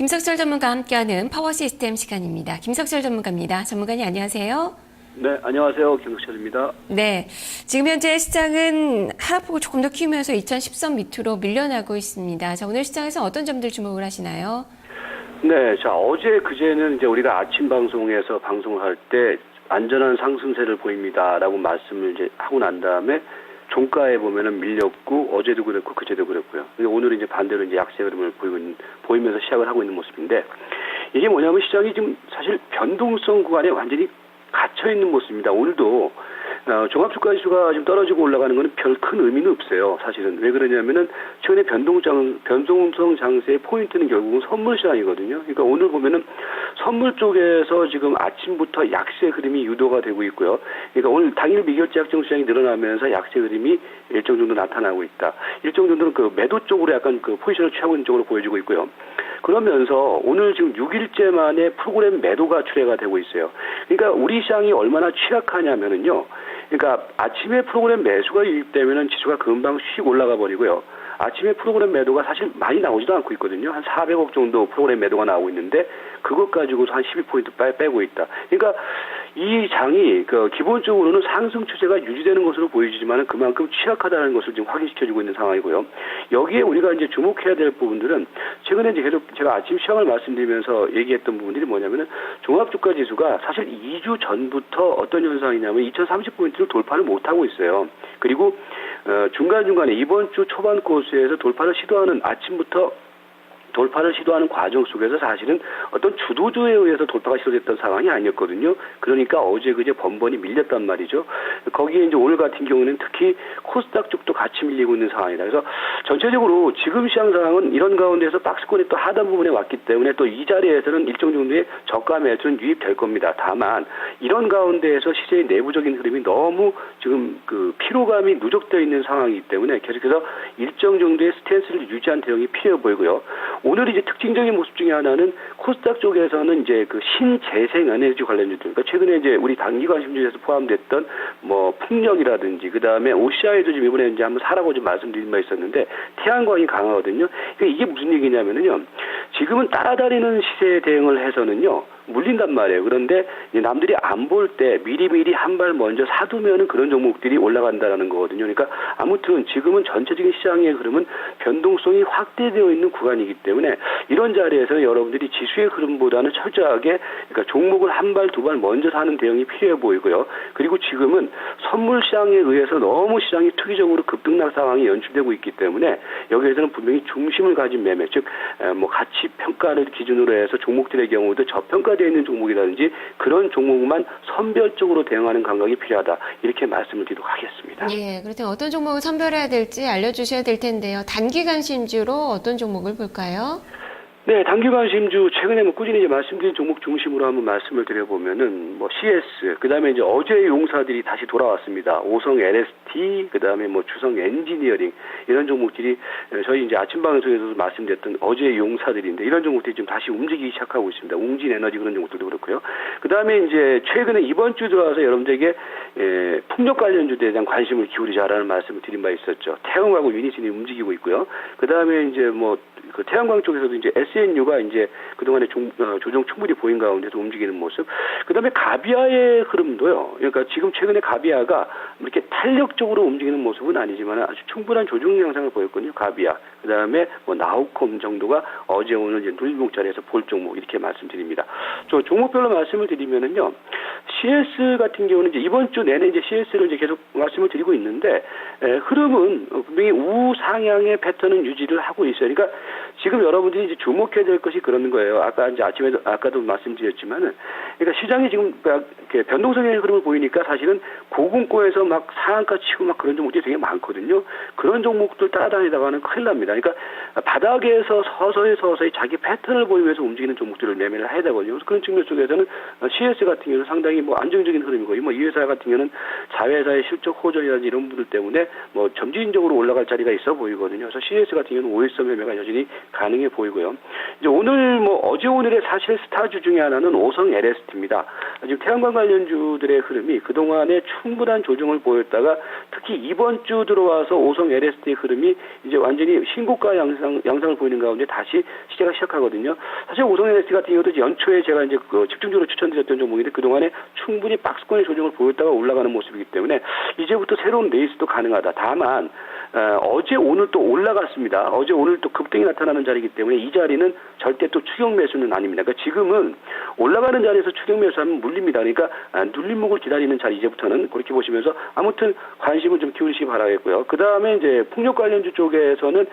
김석철 전문가와 함께하는 파워 시스템 시간입니다. 김석철 전문가입니다. 전문가님 안녕하세요. 네, 안녕하세요. 김석철입니다. 네, 지금 현재 시장은 하락폭을 조금 더 키우면서 2010선 밑으로 밀려나고 있습니다. 자, 오늘 시장에서 어떤 점들 주목을 하시나요? 네, 자, 어제 그제는 이제 우리가 아침 방송에서 방송을 할 때 안전한 상승세를 보입니다라고 말씀을 이제 하고 난 다음에 종가에 보면은 밀렸고 어제도 그랬고 그제도 그랬고요. 근데 오늘은 이제 반대로 이제 약세 흐름을 보이면서 시작을 하고 있는 모습인데 이게 뭐냐면 시장이 지금 사실 변동성 구간에 완전히 갇혀 있는 모습입니다. 오늘도 종합주가지수가 지금 떨어지고 올라가는 것은 별 큰 의미는 없어요. 사실은 왜 그러냐면은 최근에 변동성 장세의 포인트는 결국은 선물 시장이거든요. 그러니까 오늘 보면은 선물 쪽에서 지금 아침부터 약세 흐름이 유도가 되고 있고요. 그러니까 오늘 당일 미결제 약정 시장이 늘어나면서 약세 흐름이 일정 정도 나타나고 있다. 일정 정도는 그 매도 쪽으로 약간 그 포지션을 취하고 있는 쪽으로 보여지고 있고요. 그러면서 오늘 지금 6일째 만에 프로그램 매도가 출회가 되고 있어요. 그러니까 우리 시장이 얼마나 취약하냐면은요. 그러니까 아침에 프로그램 매수가 유입되면은 지수가 금방 휙 올라가 버리고요. 아침에 프로그램 매도가 사실 많이 나오지도 않고 있거든요. 한 400억 정도 프로그램 매도가 나오고 있는데 그것 가지고서 한 12포인트 빼고 있다. 그러니까 이 장이 기본적으로는 상승 추세가 유지되는 것으로 보이지만은 그만큼 취약하다는 것을 지금 확인시켜주고 있는 상황이고요. 여기에 우리가 이제 주목해야 될 부분들은 최근에 이제 계속 제가 아침 시황을 말씀드리면서 얘기했던 부분들이 뭐냐면은 종합주가 지수가 사실 2주 전부터 어떤 현상이냐면 2030포인트를 돌파를 못하고 있어요. 그리고 중간중간에 이번 주 초반 코스에서 돌파를 시도하는 과정 속에서 사실은 어떤 주도주에 의해서 돌파가 시도됐던 상황이 아니었거든요. 그러니까 어제 그제 번번이 밀렸단 말이죠. 거기에 이제 오늘 같은 경우는 특히 코스닥 쪽도 같이 밀리고 있는 상황이다. 그래서 전체적으로 지금 시장 상황은 이런 가운데서 박스권이 또 하단 부분에 왔기 때문에 또 이 자리에서는 일정 정도의 저가 매수는 유입될 겁니다. 다만 이런 가운데에서 시세의 내부적인 흐름이 너무 지금 그 피로감이 누적되어 있는 상황이기 때문에 계속해서 일정 정도의 스탠스를 유지한 대응이 필요해 보이고요. 오늘 이제 특징적인 모습 중에 하나는 코스닥 쪽에서는 이제 그 신재생 에너지 관련주들, 그러니까 최근에 이제 우리 단기 관심주에서 포함됐던 뭐 풍력이라든지 그 다음에 OCI도 지금 이번에 이제 한번 사라고 좀 말씀드린 바 있었는데 태양광이 강하거든요. 그러니까 이게 무슨 얘기냐면은요. 지금은 따라다니는 시세에 대응을 해서는요. 물린단 말이에요. 그런데 남들이 안 볼 때 미리미리 한 발 먼저 사두면은 그런 종목들이 올라간다라는 거거든요. 그러니까 아무튼 지금은 전체적인 시장의 흐름은 변동성이 확대되어 있는 구간이기 때문에 이런 자리에서는 여러분들이 지수의 흐름보다는 철저하게 그러니까 종목을 한 발, 두 발 먼저 사는 대응이 필요해 보이고요. 그리고 지금은 선물 시장에 의해서 너무 시장이 투기적으로 급등락 상황이 연출되고 있기 때문에 여기에서는 분명히 중심을 가진 매매, 즉 뭐 가치 평가를 기준으로 해서 종목들의 경우도 저평가되어 있는 종목이라든지 그런 종목만 선별적으로 대응하는 감각이 필요하다. 이렇게 말씀을 드리도록 하겠습니다. 예, 그렇다면 어떤 종목을 선별해야 될지 알려주셔야 될 텐데요. 단기 관심주로 어떤 종목을 볼까요? 네, 단기 관심주 최근에 뭐 꾸준히 이제 말씀드린 종목 중심으로 한번 말씀을 드려보면은 뭐 CS, 그 다음에 이제 어제의 용사들이 다시 돌아왔습니다. 오성 LST, 그 다음에 뭐 주성 엔지니어링 이런 종목들이 저희 이제 아침 방송에서도 말씀드렸던 어제의 용사들인데 이런 종목들이 지금 다시 움직이기 시작하고 있습니다. 웅진 에너지 그런 종목들도 그렇고요. 그 다음에 이제 최근에 이번 주 들어와서 여러분들에게 풍력 관련주에 대한 관심을 기울이자라는 말씀을 드린 바 있었죠. 태양광하고 유니슨이 움직이고 있고요. 그 다음에 이제 뭐 그 태양광 쪽에서도 이제 SNU가 이제 그동안에 조정 충분히 보인 가운데서 움직이는 모습. 그 다음에 가비아의 흐름도요. 그러니까 지금 최근에 가비아가 이렇게 탄력적으로 움직이는 모습은 아니지만 아주 충분한 조정 양상을 보였거든요. 가비아. 그 다음에 뭐 나우콤 정도가 어제 오늘 이제 눌림목 자리에서 볼 종목 이렇게 말씀드립니다. 저 종목별로 말씀을 드리면은요. CS 같은 경우는 이제 이번 주 내내 이제 CS를 이제 계속 말씀을 드리고 있는데 흐름은 분명히 우상향의 패턴은 유지를 하고 있어요. 그러니까 지금 여러분들이 이제 주목해야 될 것이 그런 거예요. 아까 이제 아까도 말씀드렸지만은 그러니까 시장이 지금 변동성의 흐름을 보이니까 사실은 고공고에서 막 상한가 치고 막 그런 종목들이 되게 많거든요. 그런 종목들 따라다니다가는 큰일 납니다. 그러니까 바닥에서 서서히 자기 패턴을 보이면서 움직이는 종목들을 매매를 해야 되거든요. 그래서 그런 측면 쪽에서는 CS 같은 경우는 상당히 뭐 안정적인 흐름이고, 뭐 이 회사 같은 경우는 자회사의 실적 호전이라든지 이런 분들 때문에 뭐 점진적으로 올라갈 자리가 있어 보이거든요. 그래서 CS 같은 경우는 5일선 매매가 여전히 가능해 보이고요. 이제 오늘 어제 오늘의 사실 스타주 중에 하나는 오성 LST입니다. 지금 태양광 관련주들의 흐름이 그동안에 충분한 조정을 보였다가 특히 이번 주 들어와서 오성 LST의 흐름이 이제 완전히 신고가 양상을 보이는 가운데 다시 시작하거든요. 사실 오성 LST 같은 경우도 연초에 제가 이제 집중적으로 추천드렸던 종목인데 그동안에 충분히 박스권의 조정을 보였다가 올라가는 모습이기 때문에 이제부터 새로운 레이스도 가능하다. 다만 어제 오늘 또 올라갔습니다. 어제 오늘 또 급등이 나타나는 자리이기 때문에 이 자리는 절대 또 추격 매수는 아닙니다. 그러니까 지금은 올라가는 자리에서 추격 매수하면 물립니다. 그러니까 눌림목을 기다리는 자리 이제부터는 그렇게 보시면서 아무튼 관심을 좀 기울이시기 바라겠고요. 그 다음에 이제 풍력 관련주 쪽에서는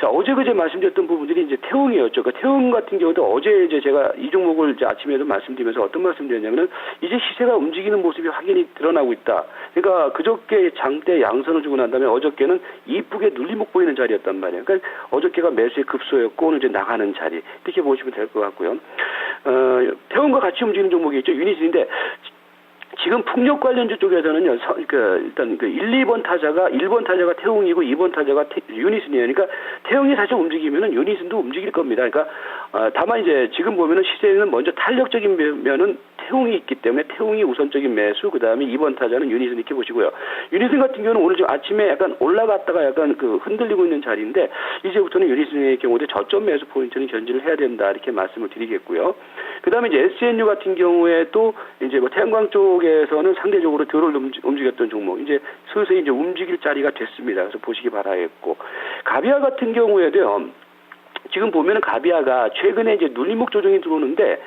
자 어제 그제 말씀드렸던 부분들이 이제 태웅이었죠. 그러니까 태웅 같은 경우도 어제 이제 제가 이 종목을 이제 아침에도 말씀드리면서 어떤 말씀드렸냐면은 이제 시세가 움직이는 모습이 확연히 드러나고 있다. 그러니까 그저께 장대 양선을 주고 난 다음에 어저께는 이쁘게 눌림목 보이는 자리였단 말이에요. 그러니까 어저께가 매수의 급소였고 오늘 이제 나가는 자리 이렇게 보시면 될 것 같고요. 태웅과 같이 움직이는 종목이 있죠. 유닛인데 지금 풍력 관련주 쪽에서는요, 일단 1번 타자가 태웅이고 2번 타자가 유니슨이에요. 그러니까 태웅이 사실 움직이면은 유니슨도 움직일 겁니다. 그러니까 다만 이제 지금 보면은 시세는 먼저 탄력적인 면은 태웅이 있기 때문에 태웅이 우선적인 매수, 그 다음에 2번 타자는 유니슨 이렇게 보시고요. 유니슨 같은 경우는 오늘 좀 아침에 약간 올라갔다가 약간 흔들리고 있는 자리인데 이제부터는 유니슨의 경우에 저점 매수 포인트는 견지를 해야 된다 이렇게 말씀을 드리겠고요. 그 다음에 이제 SNU 같은 경우에도 이제 태양광 쪽에서는 상대적으로 덜 움직였던 종목 이제 슬슬 이제 움직일 자리가 됐습니다. 그래서 보시기 바라겠고 가비아 같은 경우에도요. 지금 보면은 가비아가 최근에 이제 눌림목 조정이 들어오는데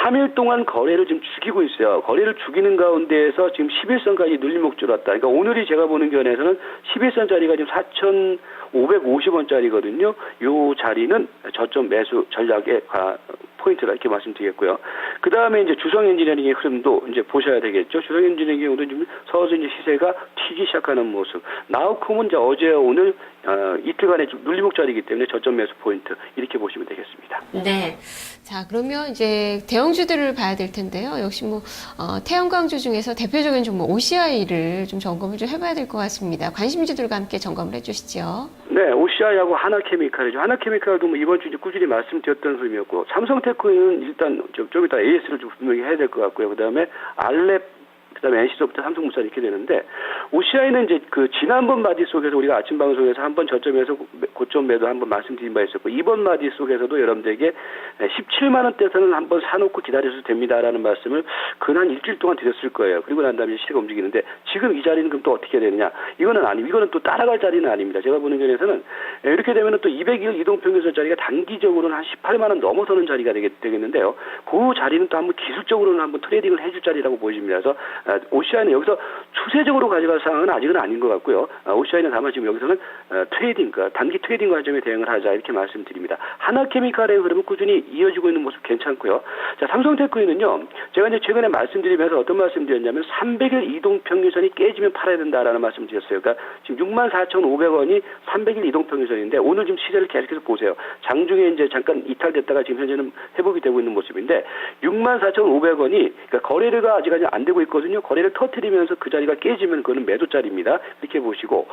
3일 동안 거래를 지금 죽이고 있어요. 거래를 죽이는 가운데에서 지금 11선까지 눌림목 줄었다. 그러니까 오늘이 제가 보는 견해에서는 11선 자리가 지금 4,550원짜리거든요. 요 자리는 저점 매수 전략의 포인트다 이렇게 말씀드리겠고요. 그 다음에 이제 주성 엔지니어링의 흐름도 이제 보셔야 되겠죠. 주성 엔지니어링의 경우도 지금 서서히 이제 시세가 튀기 시작하는 모습. 나우콤은 이제 어제 오늘 이틀간의 눌림목 자리이기 때문에 저점 매수 포인트 이렇게 보시면 되겠습니다. 네. 자, 그러면 이제 대형주들을 봐야 될 텐데요. 역시 태양광주 중에서 대표적인 종목 OCI를 좀 점검을 좀 해봐야 될 것 같습니다. 관심주들과 함께 점검을 해주시죠. 네, OCI하고 하나케미칼이죠. 하나케미칼도 이번 주 이제 꾸준히 말씀드렸던 흐름이었고, 삼성테크는 일단 좀 이따 AS를 좀 분명히 해야 될 것 같고요. 그 다음에 알랩, 그다음에 NC소프트, 삼성물산 이렇게 되는데 OCI는 이제 지난번 마디 속에서 우리가 아침 방송에서 한번 저점에서 고점 매도 한번 말씀드린 바 있었고 이번 마디 속에서도 여러분들에게 17만 원대에서는 한번 사놓고 기다려도 됩니다라는 말씀을 근한 일주일 동안 드렸을 거예요. 그리고 난 다음에 시세가 움직이는데 지금 이 자리는 그럼 또 어떻게 되느냐? 이거는 또 따라갈 자리는 아닙니다. 제가 보는 견해에서는 이렇게 되면은 또 200일 이동평균선 자리가 단기적으로는 한 18만 원 넘어서는 자리가 되겠는데요. 그 자리는 또 한번 기술적으로는 한번 트레이딩을 해줄 자리라고 보여집니다. 그래서 OCI는 여기서 추세적으로 가져갈 상황은 아직은 아닌 것 같고요. OCI는 다만 지금 여기서는 트레이딩, 단기 트레이딩 관점에 대응을 하자 이렇게 말씀드립니다. 하나케미칼의 흐름은 꾸준히 이어지고 있는 모습 괜찮고요. 자, 삼성테크인은요. 제가 이제 최근에 말씀드리면서 어떤 말씀드렸냐면 300일 이동평균선이 깨지면 팔아야 된다라는 말씀드렸어요. 그러니까 지금 64,500원이 300일 이동평균선인데 오늘 지금 시세를 계속해서 보세요. 장중에 이제 잠깐 이탈됐다가 지금 현재는 회복이 되고 있는 모습인데 64,500원이 그러니까 거래가 아직 안 되고 있거든요. 거래를 터뜨리면서 그 자리가 깨지면 그거는 매도 자리입니다. 이렇게 보시고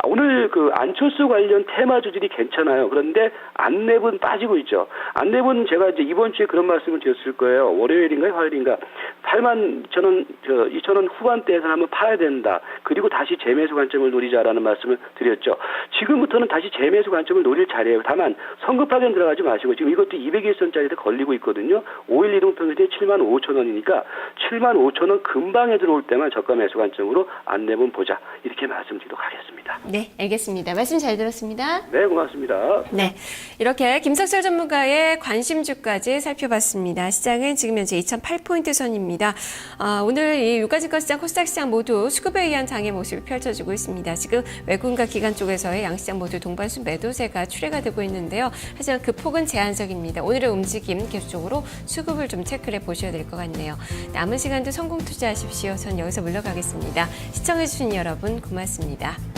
오늘 안철수 관련 테마 주들이 괜찮아요. 그런데 안랩은 빠지고 있죠. 안랩은 제가 이제 이번 주에 그런 말씀을 드렸을 거예요. 월요일인가요, 화요일인가? 82,000원 후반대에서 한번 팔아야 된다. 그리고 다시 재매수 관점을 노리자라는 말씀을 드렸죠. 지금부터는 다시 재매수 관점을 노릴 자리예요. 다만 성급하게 들어가지 마시고 지금 이것도 201선짜리도 걸리고 있거든요. 5일 이동평균이 75,000원이니까 75,000원 금방에 들어올 때만 저가 매수 관점으로 안내본 보자 이렇게 말씀드리도록 하겠습니다. 네, 알겠습니다. 말씀 잘 들었습니다. 네, 고맙습니다. 네, 이렇게 김석철 전문가의 관심주까지 살펴봤습니다. 시장은 지금 현재 2008포인트 선입니다. 오늘 이 유가증권시장, 코스닥시장 모두 수급에 의한 장의 모습이 펼쳐지고 있습니다. 지금 외국인과 기관 쪽에서의 양시장 모두 동반수 매도세가 출회가 되고 있는데요. 하지만 그 폭은 제한적입니다. 오늘의 움직임 계속적으로 수급을 좀 체크를 해보셔야 될 것 같네요. 남은 시간도 성공 투자하십시오. 전 여기서 물러가겠습니다. 시청해주신 여러분 고맙습니다.